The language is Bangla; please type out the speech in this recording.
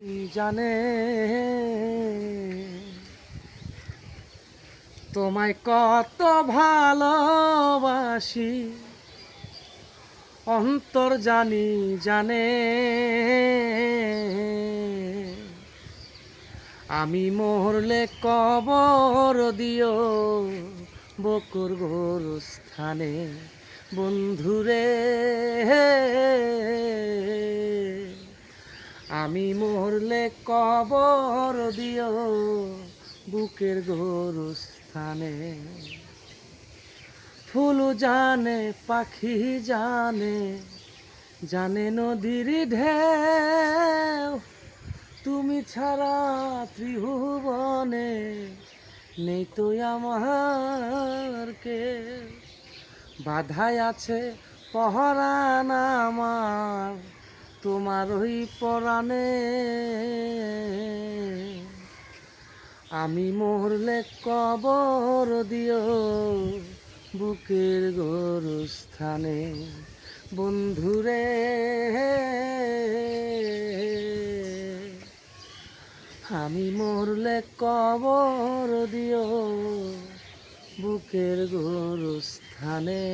জানে তোমায় কত ভালোবাসি, অন্তর জানে আমি মরলে কবর দিও বকুর গোরস্থানে। বন্ধুরে আমি মরলে কবর দিও বুকের গোরস্থানে। ফুল জানে পাখি জানে নদীর ঢেউ, তুমি ছাড়া ত্রিভুবনে নেই তো আমার কেউ। বাধায় আছে পহরান আমার তোমার ওই পরাণে, আমি মরলে কবর দিও বুকের গোরস্থানে। বন্ধুরে আমি মরলে কবর দিও বুকের গোরস্থানে।